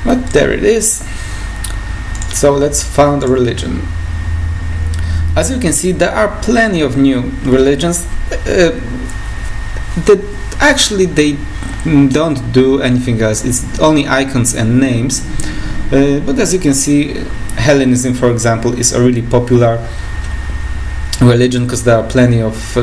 But there it is. So let's found a religion. As you can see, there are plenty of new religions that actually they don't do anything else. It's only icons and names. But as you can see, Hellenism, for example, is a really popular religion because there are plenty of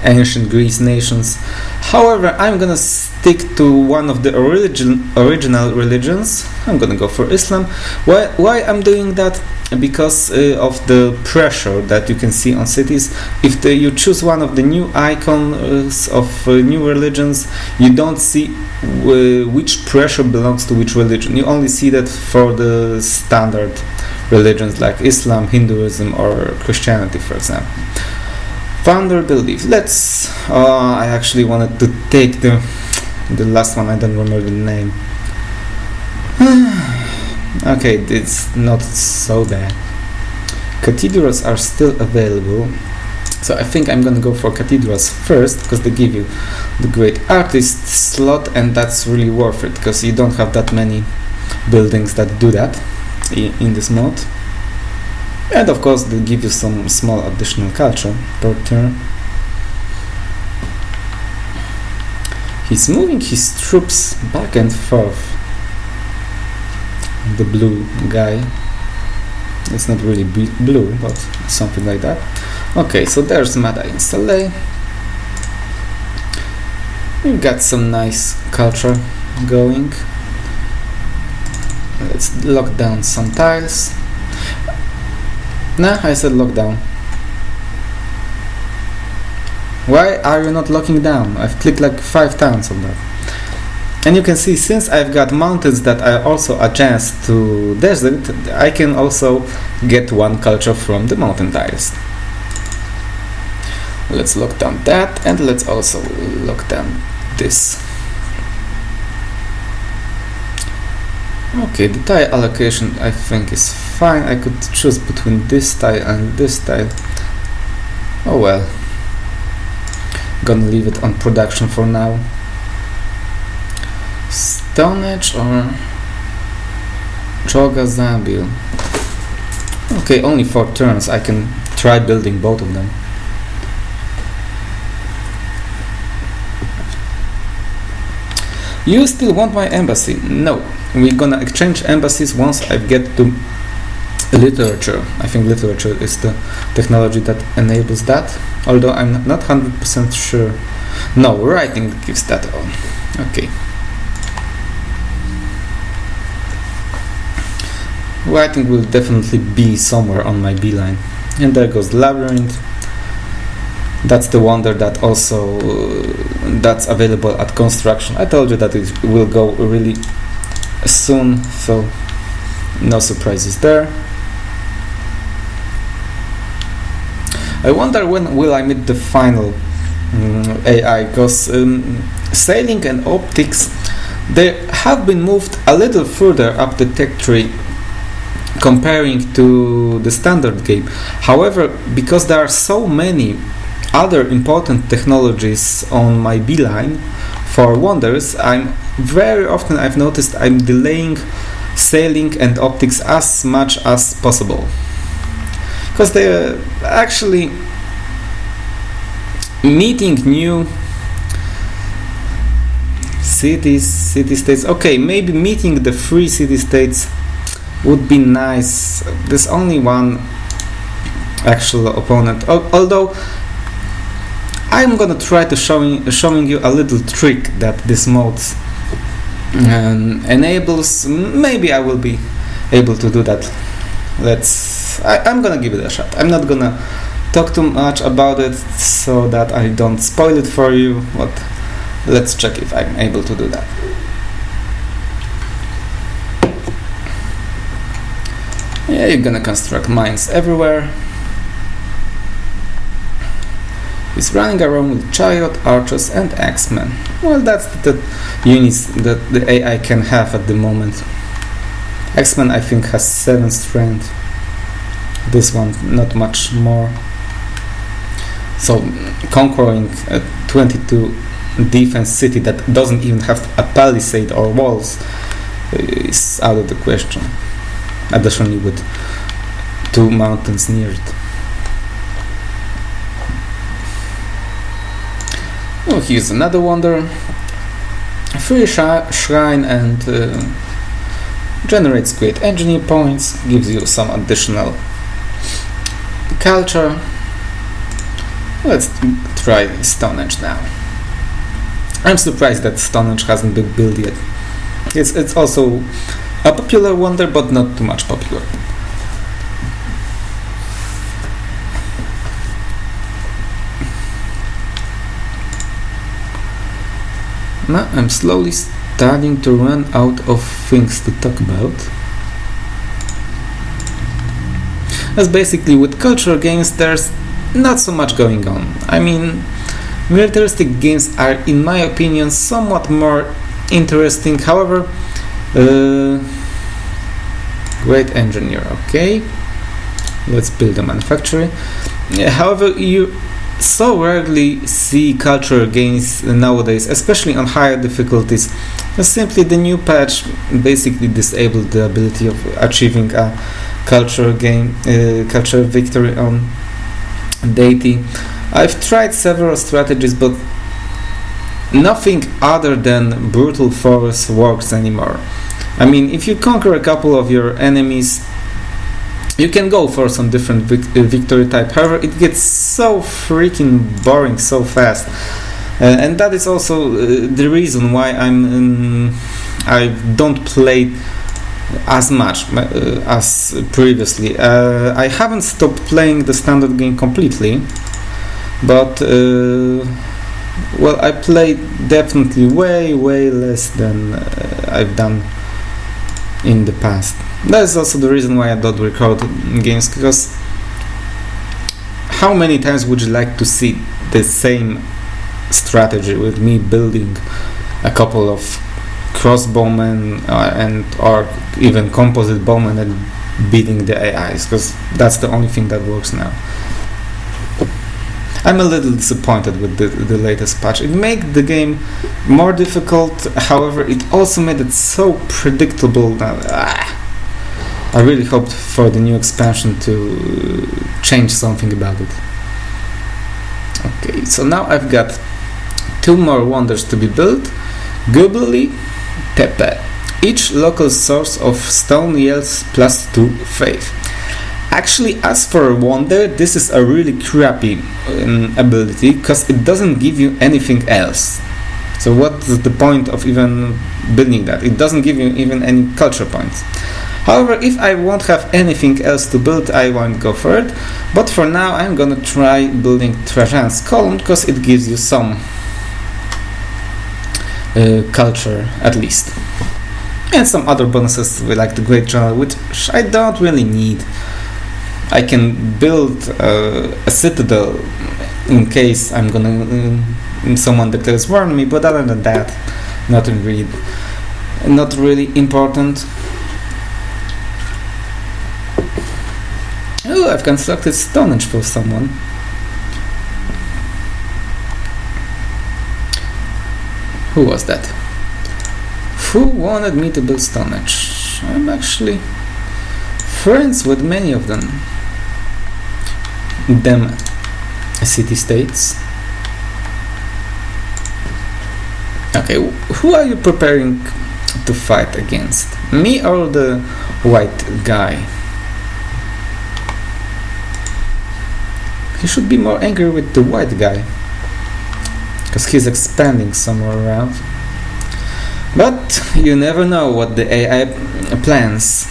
ancient Greece nations. However, I'm gonna stick to one of the original religions. I'm gonna go for Islam. Why I'm doing that? Because of the pressure that you can see on cities. If you choose one of the new icons of new religions, you don't see which pressure belongs to which religion. You only see that for the standard religions like Islam, Hinduism, or Christianity, for example. Founder belief. I actually wanted to take the last one. I don't remember the name. Okay, it's not so bad. Cathedrals are still available, so I think I'm gonna go for cathedrals first because they give you the great artist slot, and that's really worth it because you don't have that many buildings that do that in this mode. And of course they give you some small additional culture per turn. He's moving his troops back and forth. The blue guy. It's not really blue, but something like that. Okay, so there's Mada in Saleh. We've got some nice culture going. Let's lock down some tiles. Nah, I said lock down. Why are you not locking down? I've clicked like 5 times on that. And you can see, since I've got mountains that I also adjust to desert, I can also get one culture from the mountain tiles. Let's lock down that, and let's also lock down this. Okay, the tile allocation I think is fine. I could choose between this tile and this tile. Oh well. Gonna leave it on production for now. Stone Age or Choga Zambil. Okay, only 4 turns. I can try building both of them. You still want my embassy? No. We're gonna exchange embassies once I get to literature. I think literature is the technology that enables that, although I'm not 100% sure. No, writing gives that on. Okay. Writing will definitely be somewhere on my beeline. And there goes Labyrinth. That's the wonder that also that's available at construction. I told you that it will go really soon, so no surprises there. I wonder when will I meet the final AI, because sailing and optics, they have been moved a little further up the tech tree comparing to the standard game. However, because there are so many other important technologies on my beeline for wonders, I've noticed I'm delaying sailing and optics as much as possible, because they're actually meeting new city-states. Okay, maybe meeting the 3 city-states would be nice. There's only one actual opponent, although I'm gonna try to showing you a little trick that this mode enables. Maybe I will be able to do that. I'm gonna give it a shot. I'm not gonna talk too much about it so that I don't spoil it for you, but let's check if I'm able to do that. Yeah, you're gonna construct mines everywhere. He's running around with chariot, archers, and axemen. Well, that's the units that the AI can have at the moment. Axemen, I think, has 7 strength. This one, not much more. So, conquering a 22 defense city that doesn't even have a palisade or walls is out of the question. Additionally, with 2 mountains near it. Oh, here's another wonder. Free shrine and generates great engineer points, gives you some additional culture. Let's try Stonehenge now. I'm surprised that Stonehenge hasn't been built yet. It's also a popular wonder, but not too much popular. Now I'm slowly starting to run out of things to talk about. As basically with cultural games there's not so much going on. I mean, militaristic games are, in my opinion, somewhat more interesting. However, great engineer, okay. Let's build a manufactory. However, you so rarely see cultural games nowadays, especially on higher difficulties. Simply the new patch basically disabled the ability of achieving a cultural victory on deity. I've tried several strategies, but nothing other than brutal force works anymore. I mean, if you conquer a couple of your enemies, you can go for some different victory type. However, it gets so freaking boring so fast, and that is also the reason why I don't play as much as previously. I haven't stopped playing the standard game completely, but well, I play definitely way less than I've done in the past. That is also the reason why I don't record games, because how many times would you like to see the same strategy with me building a couple of crossbowmen or even composite bowmen and beating the AIs, because that's the only thing that works now. I'm a little disappointed with the latest patch. It made the game more difficult, however it also made it so predictable that I really hoped for the new expansion to change something about it. Okay, so now I've got 2 more wonders to be built. Gubli Tepe. Each local source of stone yields +2 faith. Actually, as for a wonder, this is a really crappy ability, because it doesn't give you anything else. So what's the point of even building that? It doesn't give you even any culture points. However, if I won't have anything else to build, I won't go for it. But for now, I'm gonna try building Trajan's column, because it gives you some culture at least. And some other bonuses like the Great Journal, which I don't really need. I can build a citadel in case I'm gonna someone declares war on me, but other than that, not really important. Oh, I've constructed Stonehenge for someone. Who was that? Who wanted me to build Stonehenge? I'm actually friends with many of them. Them city-states. Okay, who are you preparing to fight against? Me or the white guy? He should be more angry with the white guy, because he's expanding somewhere around. But you never know what the AI plans,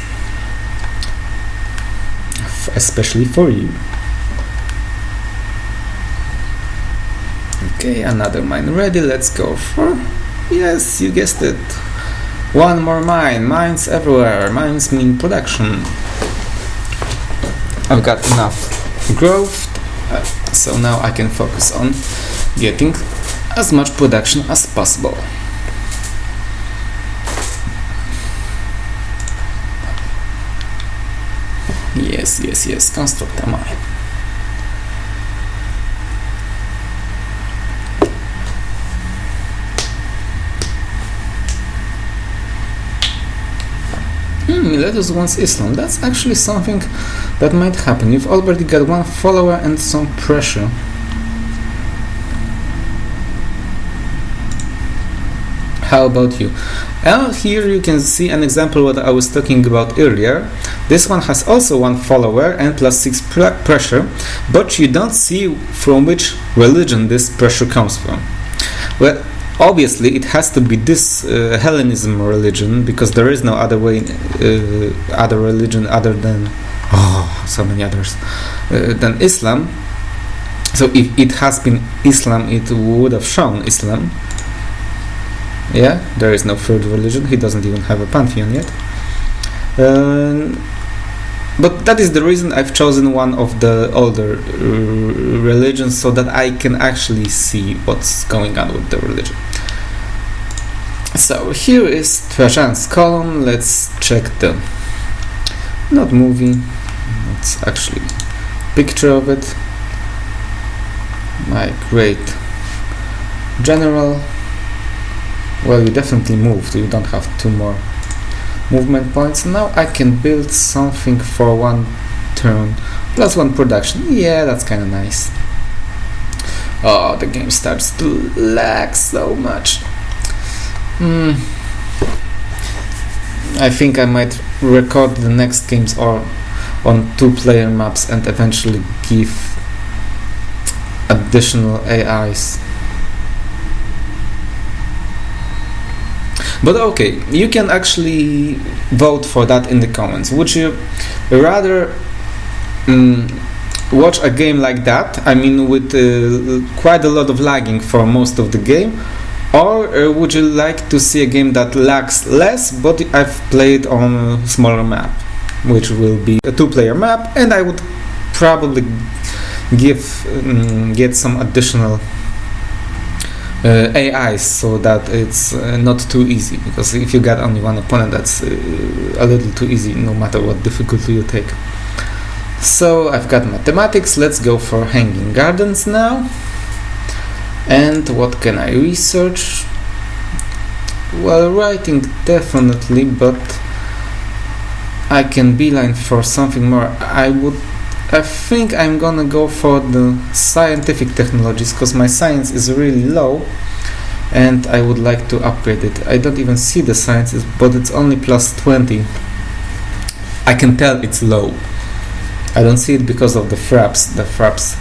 especially for you. Okay, another mine ready. Let's go for, yes, you guessed it, 1 more mine. Mines everywhere. Mines mean production. I've got enough growth, so now I can focus on getting as much production as possible. Yes, construct a mine. Miletus wants Islam. That's actually something that might happen. You've already got one follower and some pressure. How about you? And here you can see an example what I was talking about earlier. This one has also one follower and plus 6 pressure, but you don't see from which religion this pressure comes from. Well, obviously it has to be this Hellenism religion, because there is no other way, other religion other than so many others than Islam. So if it has been Islam, it would have shown Islam. Yeah, there is no third religion. He doesn't even have a pantheon yet. But that is the reason I've chosen one of the older religions, so that I can actually see what's going on with the religion. So here is Trajan's column. Let's check the not movie. It's actually picture of it. My great general. Well, you definitely moved. You don't have 2 more movement points. Now I can build something for 1 turn plus 1 production. Yeah, that's kind of nice. Oh, the game starts to lag so much. I think I might record the next games or on 2-player maps and eventually give additional AIs. But okay, you can actually vote for that in the comments. Would you rather watch a game like that, I mean with quite a lot of lagging for most of the game, or would you like to see a game that lags less, but I've played on a smaller map, which will be a 2-player map, and I would probably get some additional AIs, so that it's not too easy, because if you get only 1 opponent, that's a little too easy no matter what difficulty you take. So I've got mathematics. Let's go for hanging gardens now. And what can I research? Well, writing definitely, but I can beeline for something more. I think I'm gonna go for the scientific technologies, because my science is really low and I would like to upgrade it. I don't even see the sciences, but it's only plus 20. I can tell it's low. I don't see it because of the fraps. The fraps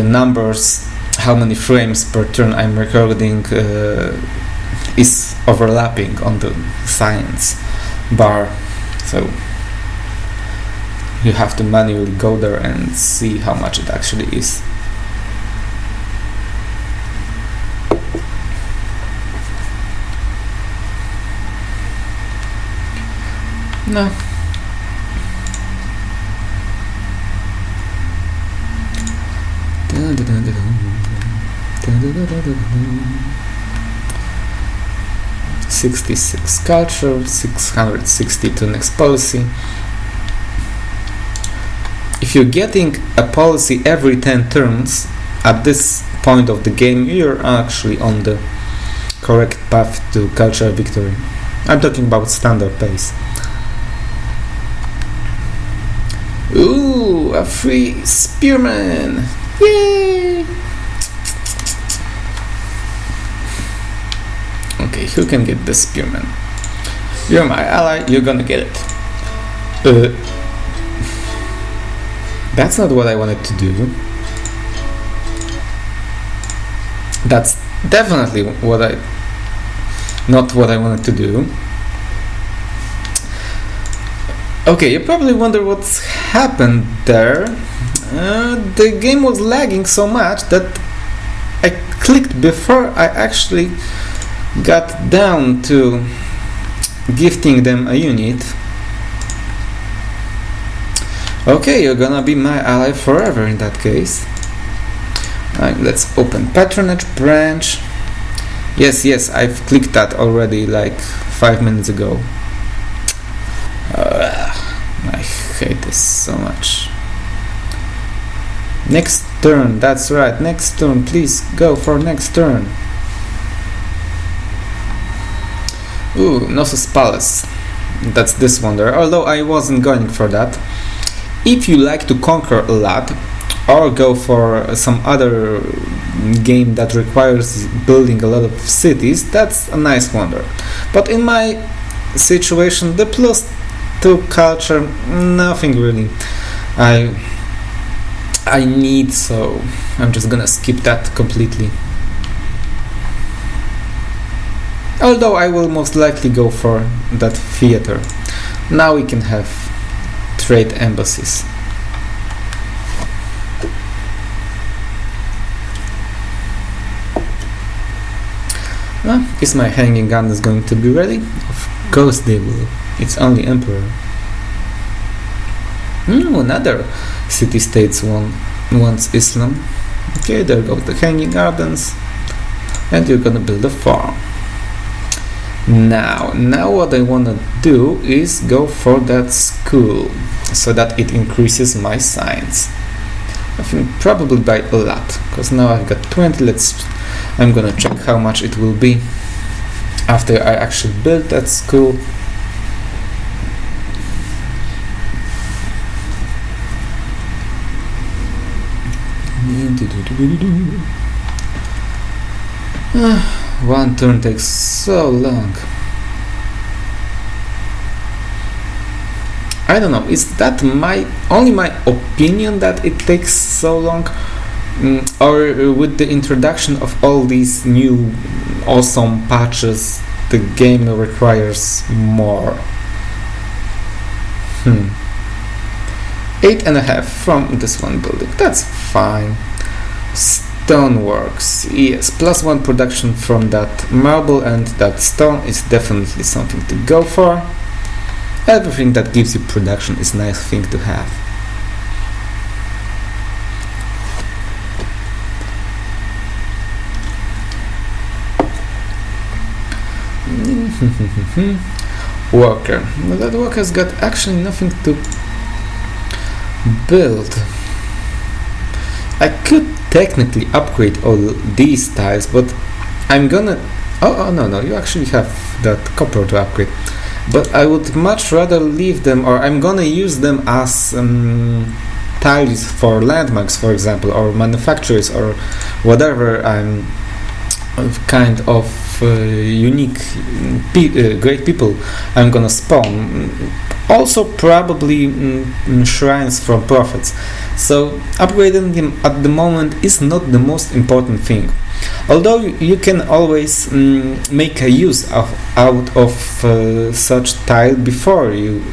numbers, how many frames per turn I'm recording, is overlapping on the science bar. So you have to manually go there and see how much it actually is. No. 66 culture, 662 next policy. If you're getting a policy every 10 turns, at this point of the game, you're actually on the correct path to cultural victory. I'm talking about standard pace. Ooh, a free spearman! Yay! Okay, who can get the spearman? You're my ally, you're gonna get it. That's not what I wanted to do. That's definitely not what I wanted to do. Okay, you probably wonder what's happened there. The game was lagging so much that I clicked before I actually got down to gifting them a unit. Okay, you're gonna be my ally forever in that case. Let's open patronage branch. Yes, I've clicked that already like 5 minutes ago. I hate this so much. Next turn, that's right, next turn, please go for next turn. Ooh, Knossos Palace. That's this wonder, although I wasn't going for that. If you like to conquer a lot, or go for some other game that requires building a lot of cities, that's a nice wonder. But in my situation, the +2 culture, nothing really I need, so I'm just gonna skip that completely. Although I will most likely go for that theater. Now we can have trade embassies. Is my hanging gun is going to be ready? Of course they will. It's only emperor. Another city-states wants Islam. Okay, there go the hanging gardens, and you're gonna build a farm. Now what I wanna do is go for that school, so that it increases my science. I think probably by a lot, because now I've got 20. I'm gonna check how much it will be after I actually build that school. One turn takes so long. I don't know, is that only my opinion that it takes so long? Or with the introduction of all these new awesome patches, the game requires more? 8.5 from this one building, that's fine. Stoneworks, yes, +1 production from that marble and that stone is definitely something to go for. Everything that gives you production is a nice thing to have. Worker. Well, that worker's got actually nothing to build. I could technically upgrade all these tiles, but I'm gonna... Oh no, you actually have that copper to upgrade. But I would much rather leave them, or I'm gonna use them as tiles for landmarks, for example, or manufacturers, or whatever I'm kind of unique great people I'm gonna spawn. Also probably shrines from prophets. So upgrading them at the moment is not the most important thing. Although you can always make a use out of such tile before you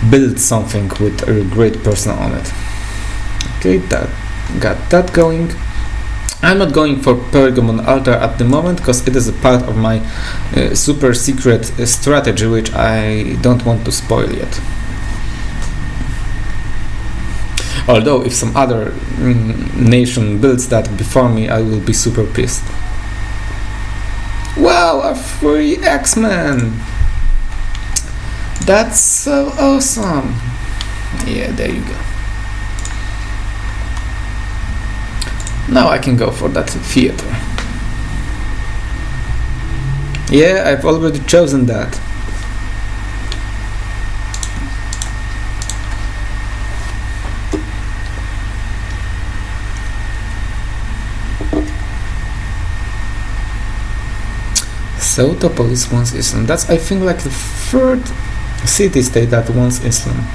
build something with a great person on it. Okay, that got that going. I'm not going for Pergamon altar at the moment because it is a part of my super secret strategy, which I don't want to spoil yet. Although if some other nation builds that before me, I will be super pissed. Wow, a free X-Men! That's so awesome! Yeah, there you go. Now I can go for that theater. Yeah, I've already chosen that. So Topolis wants Islam. That's, I think, like the third city-state that wants Islam.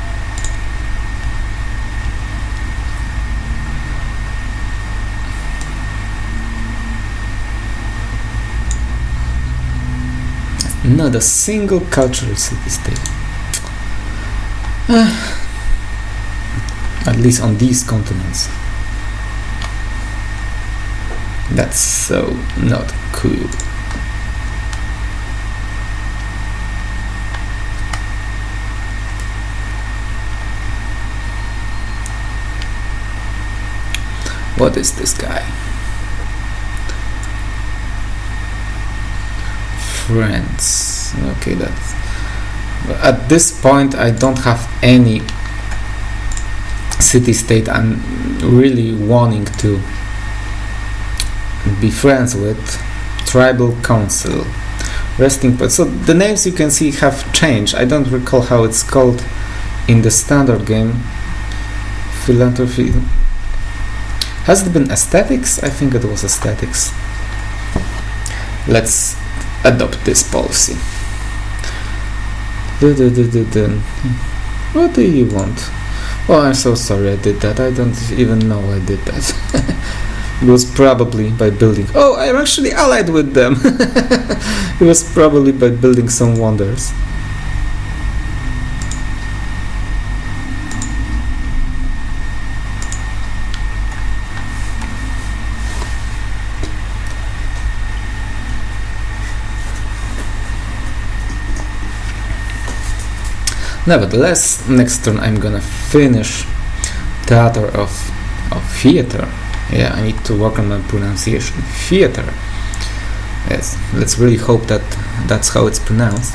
Not a single cultural city-state. At least on these continents. That's so not cool. What is this guy? Friends. Okay, that's... At this point I don't have any city-state I'm really wanting to be friends with. Tribal Council. resting point. So the names you can see have changed. I don't recall how it's called in the standard game. Philanthropy. Has it been aesthetics? I think it was aesthetics. Let's adopt this policy. What do you want? Oh, I'm so sorry I did that. I don't even know I did that. It was probably by building... Oh, I'm actually allied with them! It was probably by building some wonders. Nevertheless, next turn I'm gonna finish Theater of Theater. Yeah, I need to work on my pronunciation. Theater. Yes, let's really hope that that's how it's pronounced.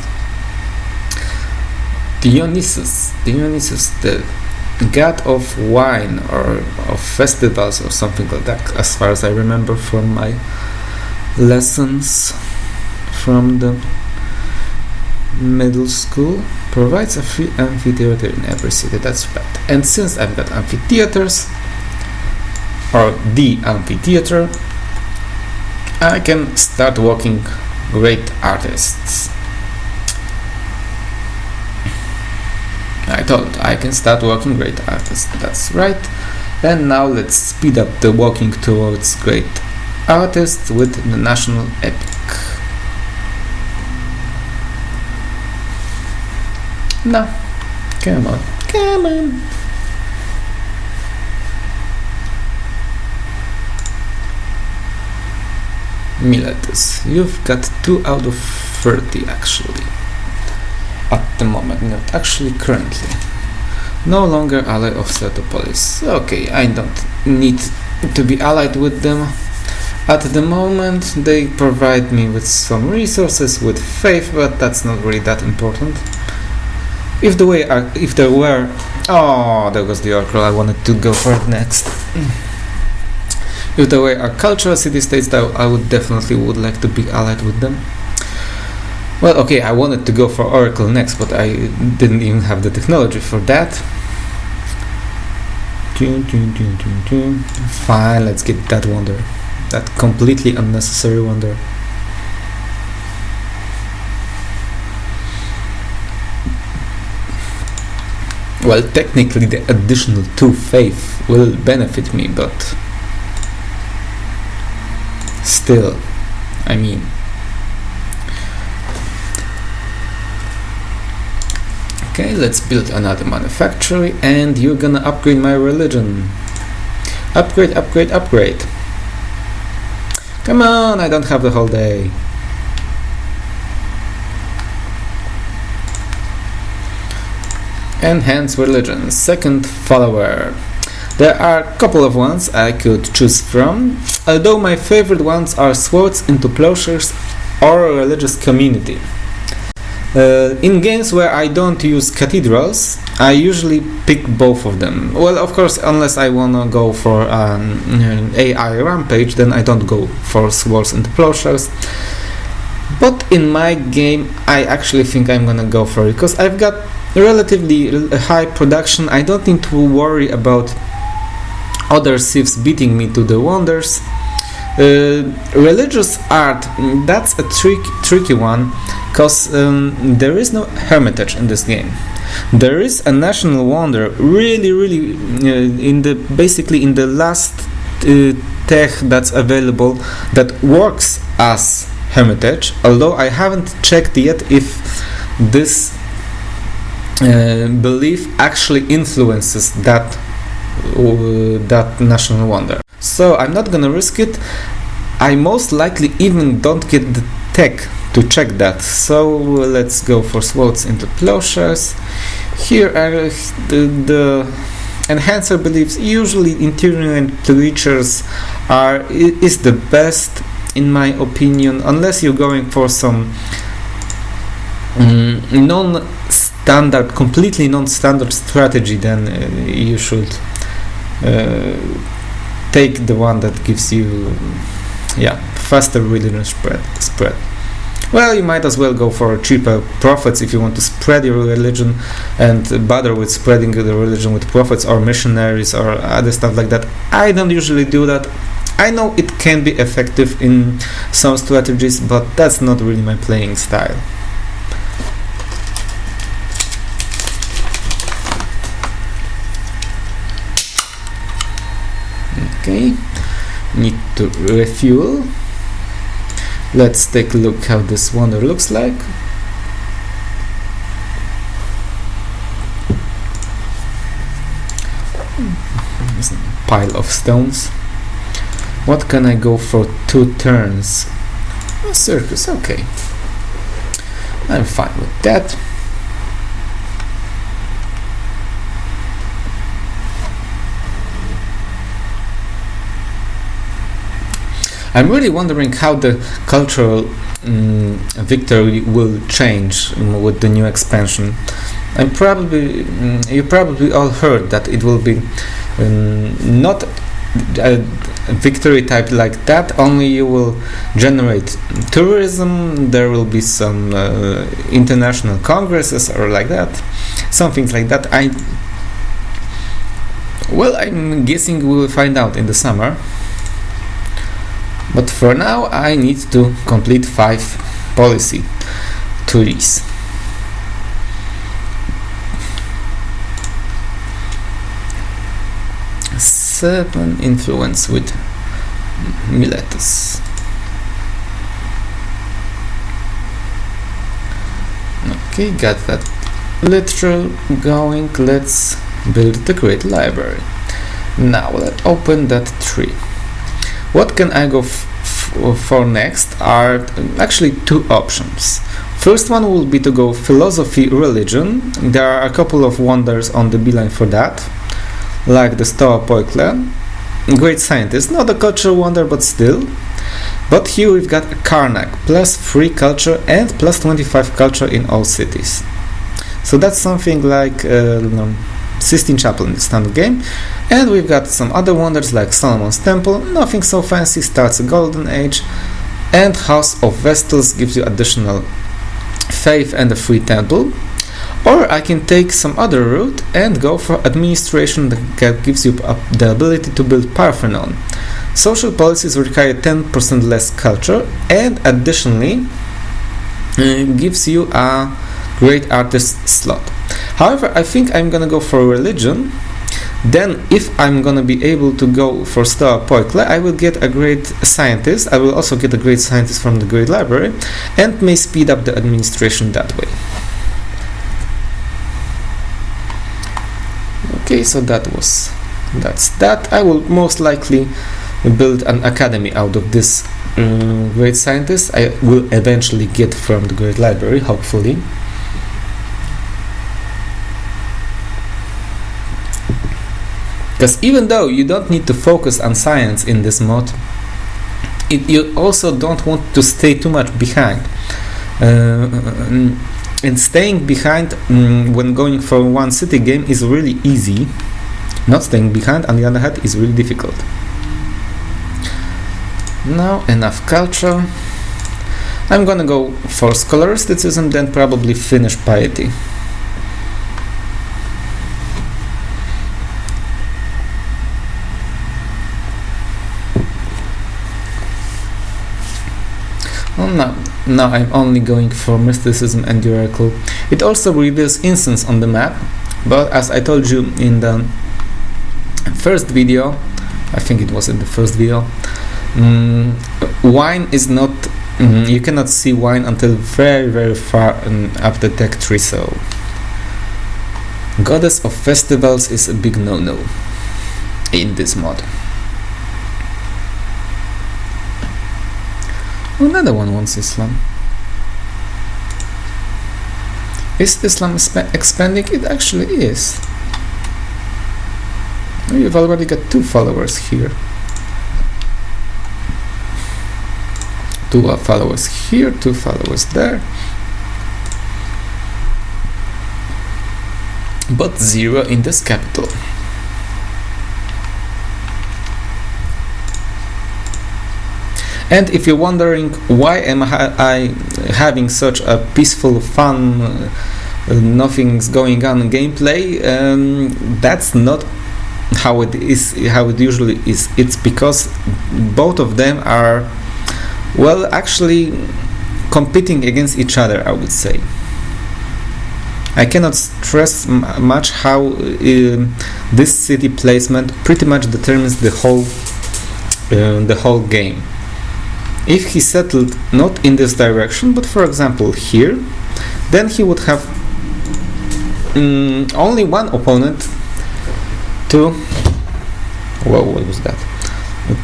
Dionysus, the god of wine or of festivals or something like that, as far as I remember from my lessons from the middle school, provides a free amphitheater in every city. That's bad. And since I've got amphitheaters, or the amphitheater, I can start walking great artists. I told I can start walking great artists. That's right. And now let's speed up the walking towards great artists with the national epic. No, come on. Miletus, you've got 2 out of 30 actually. At the moment, not actually currently. No longer ally of Setopolis. Okay, I don't need to be allied with them. At the moment, they provide me with some resources, with faith, but that's not really that important. If there were... Oh, there goes the oracle. I wanted to go for it next. If there were cultural city-states, I would definitely like to be allied with them. Well, okay, I wanted to go for oracle next, but I didn't even have the technology for that. Fine, let's get that wonder. That completely unnecessary wonder. Well, technically the additional 2 faith will benefit me, but still, I mean. Okay, let's build another manufactory, and you're gonna upgrade my religion. Upgrade. Come on, I don't have the whole day. Enhance religion, second follower. There are a couple of ones I could choose from, although my favorite ones are swords into plowshares or a religious community. In games where I don't use cathedrals, I usually pick both of them. Well, of course, unless I wanna go for an AI rampage, then I don't go for swords into plowshares. But in my game, I actually think I'm gonna go for it, because I've got relatively high production. I don't need to worry about other civs beating me to the wonders. Religious art, that's a tricky one, because there is no hermitage in this game. There is a national wonder, really basically in the last tech that's available, that works as hermitage, although I haven't checked yet if this belief actually influences that national wonder. So I'm not gonna risk it. I most likely even don't get the tech to check that. So let's go for swords into plowshares. Here are the enhancer beliefs. Usually interior creatures is the best in my opinion, unless you're going for some completely non-standard strategy, then you should take the one that gives you faster religion spread. Well, you might as well go for cheaper prophets if you want to spread your religion and bother with spreading the religion with prophets or missionaries or other stuff like that. I don't usually do that. I know it can be effective in some strategies, but that's not really my playing style. Okay, need to refuel. Let's take a look how this wonder looks like. Pile of stones. What can I go for 2 turns? A circus, okay. I'm fine with that. I'm really wondering how the cultural victory will change with the new expansion. You probably all heard that it will be not a victory type like that, only you will generate tourism, there will be some international congresses or like that, some things like that. I'm guessing we will find out in the summer. But for now, I need to complete 5 policy trees. Seven influence with Miletus. Okay, got that literal going. Let's build the great library. Now let's open that tree. What can I go for next are actually 2 options. First one will be to go philosophy religion. There are a couple of wonders on the beeline for that, like the Stoa Poikle, great scientist, not a cultural wonder but still. But here we've got a Karnak, plus 3 culture and plus 25 culture in all cities. So that's something like Sistine Chapel in the standard game. And we've got some other wonders like Solomon's Temple, nothing so fancy, starts a golden age, and House of Vestals gives you additional faith and a free temple. Or I can take some other route and go for administration that gives you the ability to build Parthenon. Social policies require 10% less culture and additionally gives you a great artist slot. However, I think I'm gonna go for religion. Then if I'm gonna be able to go for Stoa Poikle, I will get a great scientist. I will also get a great scientist from the great library and may speed up the administration that way. Okay, so that's that. I will most likely build an academy out of this great scientist. I will eventually get from the great library, hopefully. Because even though you don't need to focus on science in this mod, you also don't want to stay too much behind. And staying behind when going for one city game is really easy. Not staying behind, on the other hand, is really difficult. Now enough culture. I'm gonna go for scholasticism, then probably finish piety. Now I'm only going for mysticism and oracle. It also reveals instance on the map, but as I told you in the first video, I think it was in the first video, wine is not, you cannot see wine until very far up the tech tree, so Goddess of Festivals is a big no-no in this mod. Another one wants Islam. Is Islam expanding? It actually is. You've already got 2 followers here. 2 followers here, 2 followers there. But 0 in this capital. And if you're wondering why am I having such a peaceful, fun, nothing's going on gameplay, that's not how it is, how it usually is. It's because both of them are, well, actually competing against each other, I would say. I cannot stress much how this city placement pretty much determines the whole game. If he settled not in this direction, but for example here, then he would have only one opponent to, well, what was that?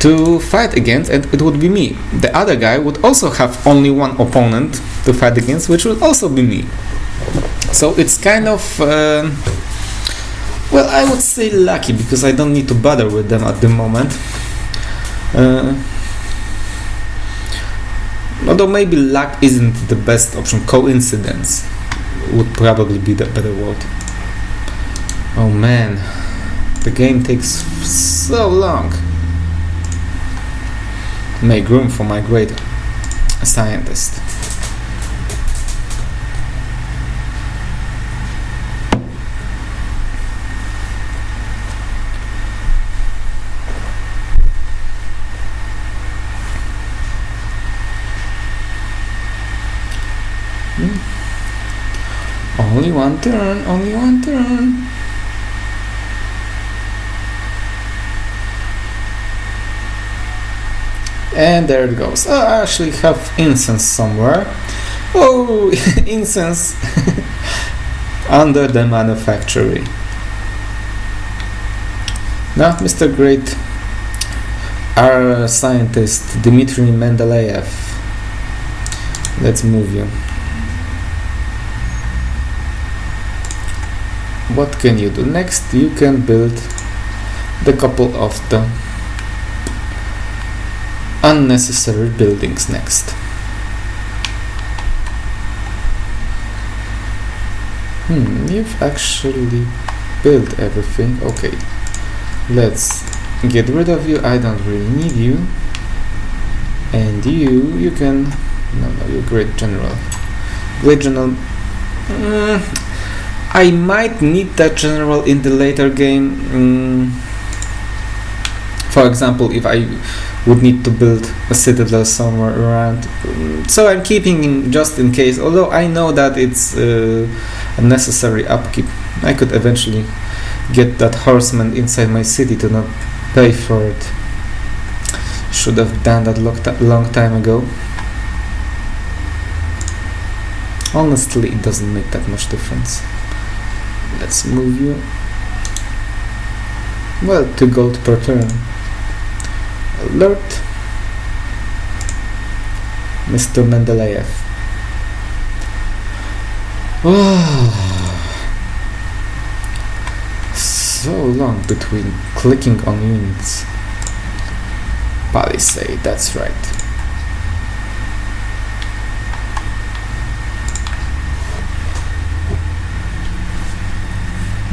To fight against, and it would be me. The other guy would also have only one opponent to fight against, which would also be me. So it's kind of, well, I would say lucky, because I don't need to bother with them at the moment. Although maybe luck isn't the best option. Coincidence would probably be the better word. Oh man, the game takes so long. Make room for my great scientist. Only one turn, only one turn. And there it goes. Oh, I actually have incense somewhere. Oh, incense under the manufactory. Now, Mr. Great, our scientist Dmitry Mendeleev. Let's move you. What can you do next? You can build the couple of the unnecessary buildings next. You've actually built everything. Okay, let's get rid of you. I don't really need you. And you can, no, you're great general. Great general. I might need that general in the later game. For example, if I would need to build a citadel somewhere around. So I'm keeping him just in case, although I know that it's a necessary upkeep. I could eventually get that horseman inside my city to not pay for it. Should have done that long time ago. Honestly, it doesn't make that much difference. Let's move you. Well, 2 gold per turn. Alert, Mr. Mendeleev. So long between clicking on units. Palisade, that's right.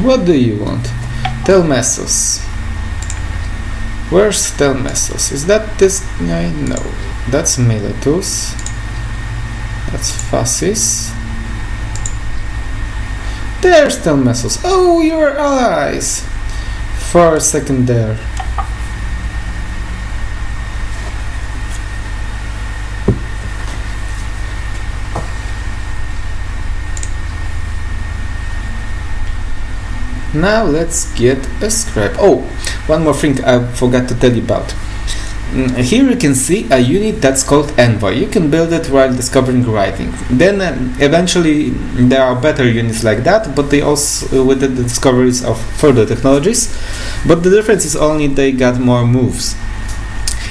What do you want? Telmessos. Where's Telmessos? Is that this guy? No. That's Miletus. That's Phasis. There's Telmessos. Oh, you're allies! For a second there. Now let's get a scrap. Oh, one more thing I forgot to tell you about. Here you can see a unit that's called Envoy. You can build it while discovering writing. Then eventually there are better units like that, but they also with the discoveries of further technologies. But the difference is only they got more moves.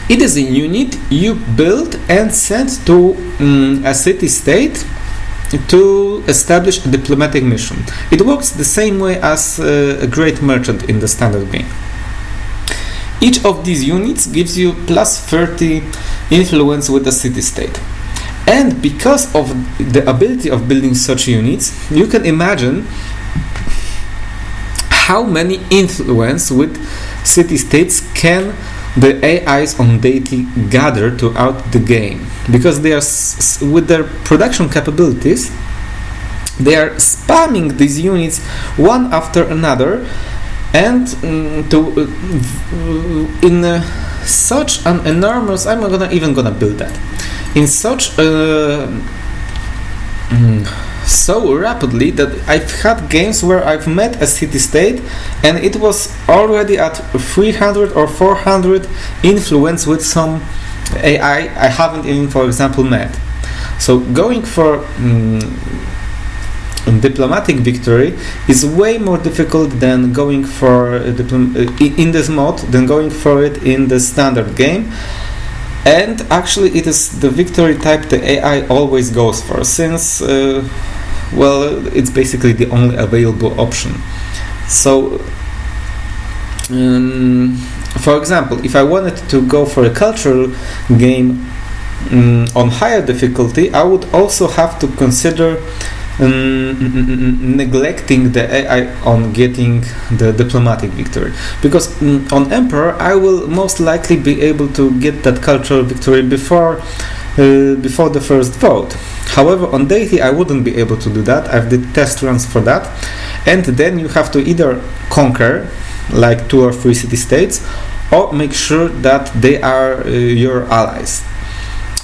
It is a unit you build and send to a city-state to establish a diplomatic mission. It works the same way as a great merchant in the standard game. Each of these units gives you plus 30 influence with the city-state. And because of the ability of building such units, you can imagine how many influence with city-states can the AIs on deity gather throughout the game, because they are with their production capabilities, they are spamming these units one after another, and such an enormous, I'm not even gonna build that in such so rapidly that I've had games where I've met a city-state and it was already at 300 or 400 influence with some AI I haven't even, for example, met. So going for diplomatic victory is way more difficult than going for in this mode than going for it in the standard game. And actually it is the victory type the AI always goes for, since it's basically the only available option. So for example, if I wanted to go for a cultural game on higher difficulty, I would also have to consider neglecting the AI on getting the diplomatic victory, because on Emperor I will most likely be able to get that cultural victory before the first vote. However, on deity I wouldn't be able to do that. I've did test runs for that, and then you have to either conquer like 2 or 3 city-states, or make sure that they are your allies.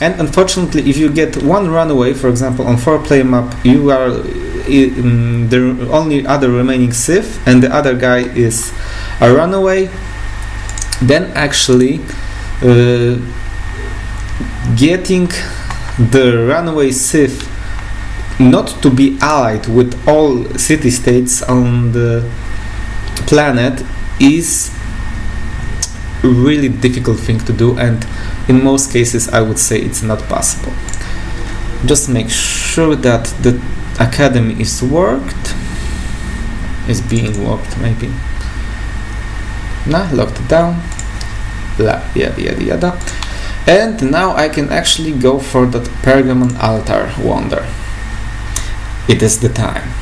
And unfortunately, if you get one runaway, for example, on 4-player map, you are the only other remaining Civ, and the other guy is a runaway, then actually getting the runaway Civ not to be allied with all city-states on the planet is a really difficult thing to do, and in most cases I would say it's not possible. Just make sure that the academy is being worked maybe. Locked down. Yada yada yada. And now I can actually go for that Pergamon altar wonder. It is the time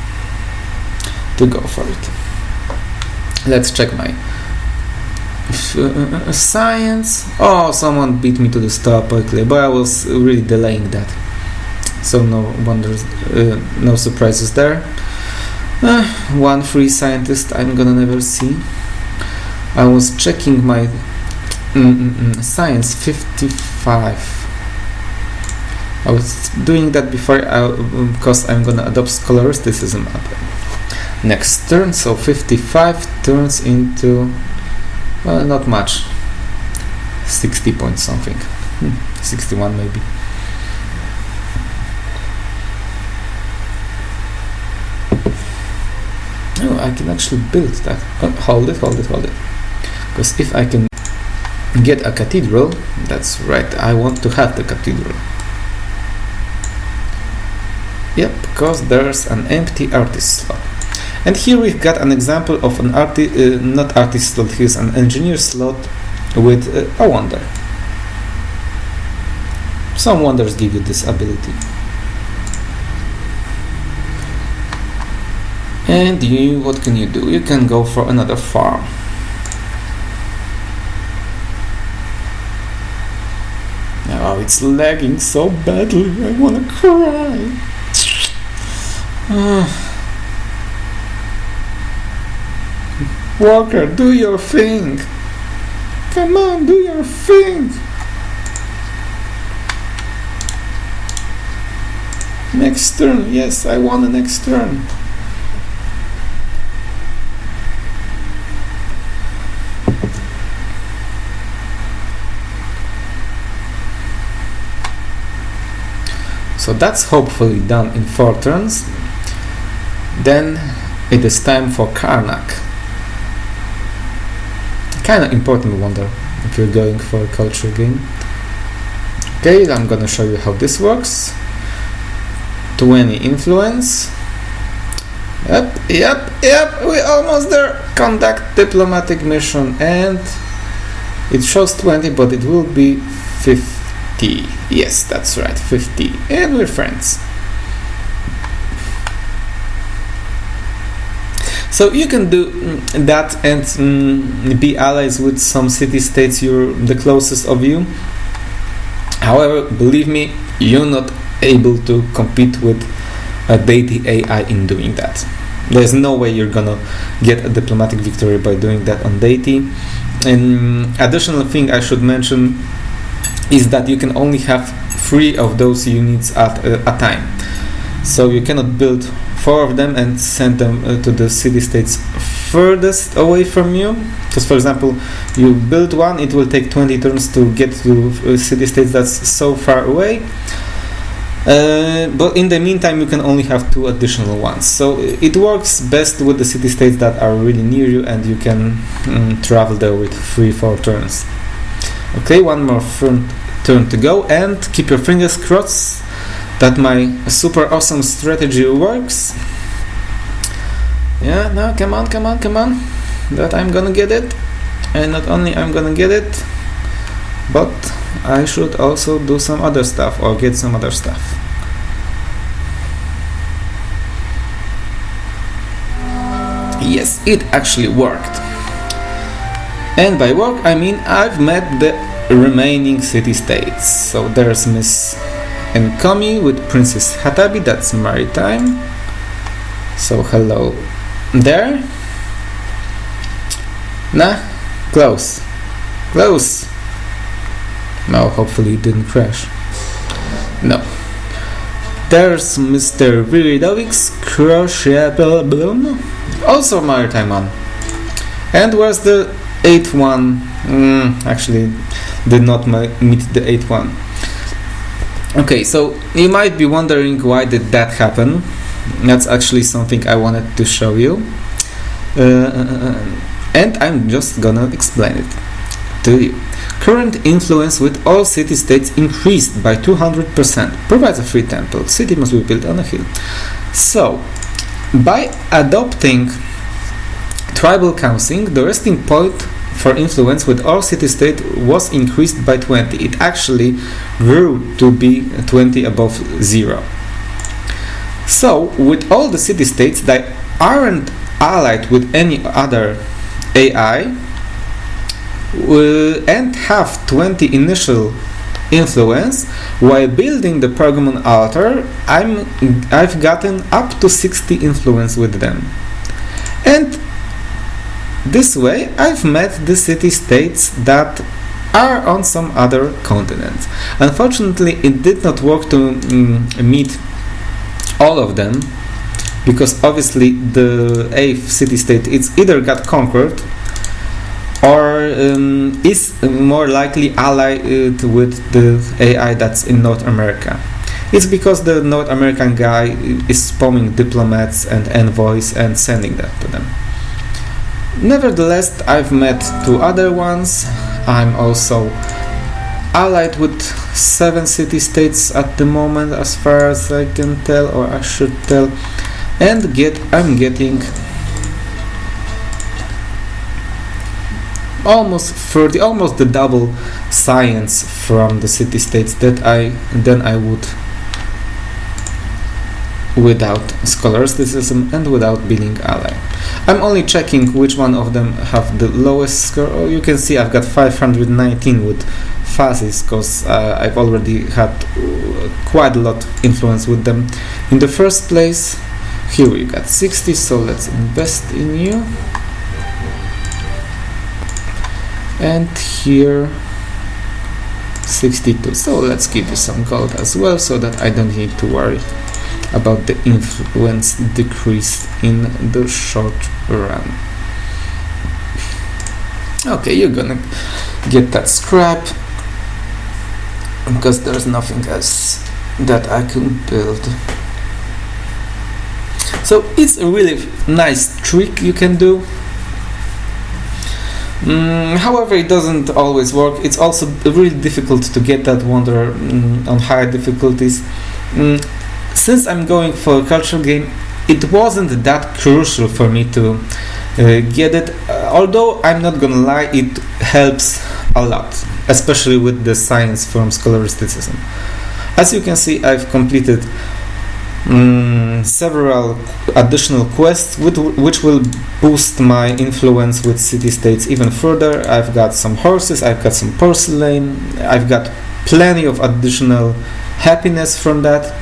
to go for it. Let's check my science. Oh, someone beat me to the stop quickly, but I was really delaying that, so no wonders, no surprises there. One free scientist I'm gonna never see. I was checking my science 55. I was doing that before because I'm gonna adopt scholasticism next turn, so 55 turns into not much, 60 point something, 61 maybe. Oh, I can actually build that. Hold it, because if I can get a cathedral, that's right, I want to have the cathedral. Yep, because there's an empty artist slot. And here we've got an example of an not artist slot, here's an engineer slot with a wonder. Some wonders give you this ability. And what can you do? You can go for another farm. Oh, it's lagging so badly, I wanna cry. Walker, do your thing. Come on, do your thing. Next turn, yes, I want the next turn. So that's hopefully done in 4 turns. Then it is time for Karnak. Kinda important wonder if you're going for a culture game. Okay, I'm gonna show you how this works. 20 influence. Yep, we're almost there. Conduct diplomatic mission, and it shows 20, but it will be 50. Yes, that's right, 50. And we're friends. So you can do that and be allies with some city-states you're the closest of you. However, believe me, you're not able to compete with a deity AI in doing that. There's no way you're gonna get a diplomatic victory by doing that on deity. And additional thing I should mention is that you can only have 3 of those units at a time. So you cannot build 4 of them and send them to the city-states furthest away from you. Because, for example, you build one, it will take 20 turns to get to city-states that's so far away. But in the meantime, you can only have 2 additional ones. So it works best with the city-states that are really near you, and you can travel there with 3-4 turns. Okay, one more turn to go, and keep your fingers crossed that my super awesome strategy works. Yeah, no, come on, that I'm gonna get it. And not only I'm gonna get it, but I should also do some other stuff or get some other stuff. Yes, it actually worked. And by work I mean I've met the remaining city-states. So there's Miss Enkomi with Princess Hatabi, that's maritime. So hello there. Nah, close. No, hopefully it didn't crash. No. There's Mr. Viridovic's Crucible Bloom, also maritime one. And where's the 8th one? Actually, did not meet the 8th one. Okay, so you might be wondering why did that happen. That's actually something I wanted to show you. And I'm just gonna explain it to you. Current influence with all city-states increased by 200%. Provides a free temple. City must be built on a hill. So, by adopting tribal council, the resting point for influence with all city-states was increased by 20. It actually grew to be 20 above 0. So, with all the city-states that aren't allied with any other AI, and have 20 initial influence, while building the Pergamon altar, I've gotten up to 60 influence with them. And this way I've met the city-states that are on some other continent. Unfortunately, it did not work to meet all of them, because obviously the 8th city-state it's either got conquered or is more likely allied with the AI that's in North America. It's because the North American guy is spamming diplomats and envoys and sending that to them. Nevertheless, I've met 2 other ones. I'm also allied with 7 city-states at the moment, as far as I can tell, or I should tell, and I'm getting almost 30, almost the double science from the city-states that I would without scholasticism and without being ally. I'm only checking which one of them have the lowest score. Oh, you can see I've got 519 with phases, because I've already had quite a lot of influence with them in the first place. Here we got 60, so let's invest in you. And here 62, so let's give you some gold as well, so that I don't need to worry about the influence decrease in the short run. Okay, you're gonna get that scrap because there's nothing else that I can build. So it's a really nice trick you can do. However, it doesn't always work. It's also really difficult to get that wonder on higher difficulties. Since I'm going for a cultural game, it wasn't that crucial for me to get it, although I'm not gonna lie, it helps a lot, especially with the science from scholasticism. As you can see, I've completed several additional quests which will boost my influence with city-states even further. I've got some horses, I've got some porcelain, I've got plenty of additional happiness from that.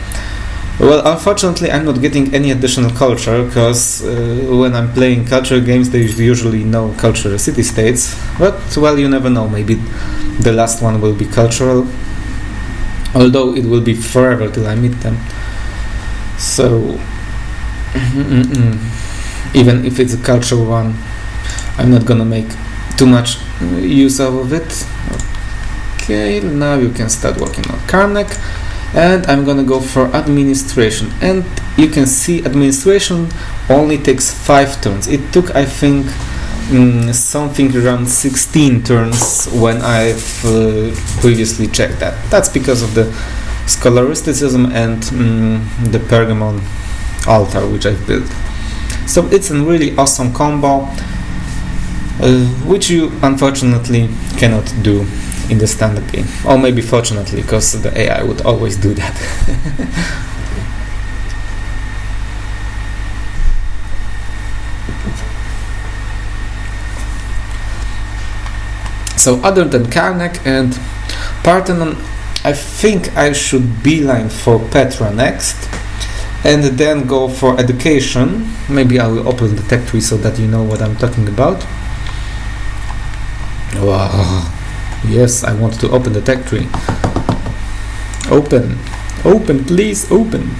Well, unfortunately, I'm not getting any additional culture, because when I'm playing culture games, there's usually no cultural city-states. But, well, you never know, maybe the last one will be cultural, although it will be forever till I meet them. So, even if it's a cultural one, I'm not gonna make too much use out of it. Okay, now you can start working on Karnak. And I'm gonna go for administration, and you can see administration only takes 5 turns. It took, I think, something around 16 turns when I've previously checked that. That's because of the scholasticism and the Pergamon altar which I've built. So it's a really awesome combo, which you unfortunately cannot do in the standard game, or maybe fortunately, because the AI would always do that. So other than Karnak and Parthenon, I think I should beeline for Petra next, and then go for education. Maybe I will open the tech tree so that you know what I'm talking about. Wow. Yes, I want to open the tech tree. Open, please, open.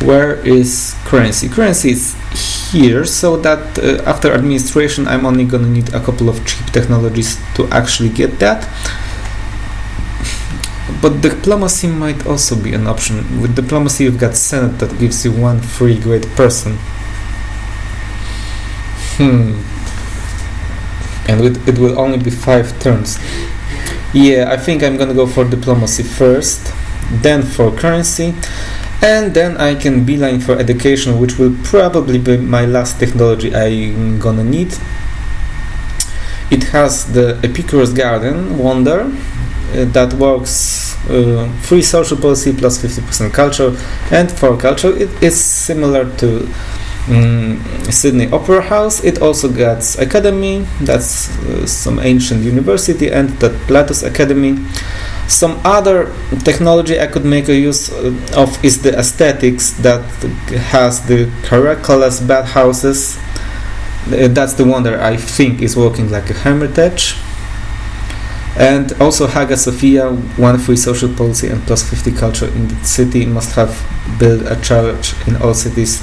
Where is currency? Currency is here, so that after administration I'm only gonna need a couple of cheap technologies to actually get that. But diplomacy might also be an option. With diplomacy you've got Senate that gives you 1 free great person. And it will only be 5 turns. Yeah, I think I'm gonna go for diplomacy first, then for currency, and then I can beeline for education, which will probably be my last technology I'm gonna need. It has the Epicurus Garden Wonder that works 3 social policy plus 50% culture, and for culture it is similar to Sydney Opera House. It also gets Academy, that's some ancient university, and the Platos Academy. Some other technology I could make a use of is the aesthetics, that has the Caracalas bathhouses. That's the one that I think is working like a hermitage. And also Hagia Sophia, 1 free social policy and plus 50 culture in the city, must have built a church in all cities.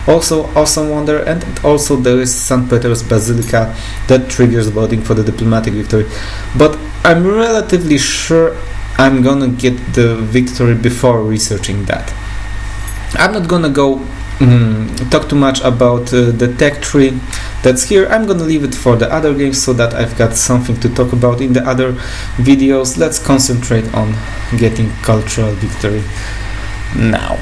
Also awesome wonder. And also there is St. Peter's Basilica that triggers voting for the diplomatic victory. But I'm relatively sure I'm gonna get the victory before researching that. I'm not gonna go talk too much about the tech tree that's here. I'm gonna leave it for the other games so that I've got something to talk about in the other videos. Let's concentrate on getting cultural victory now.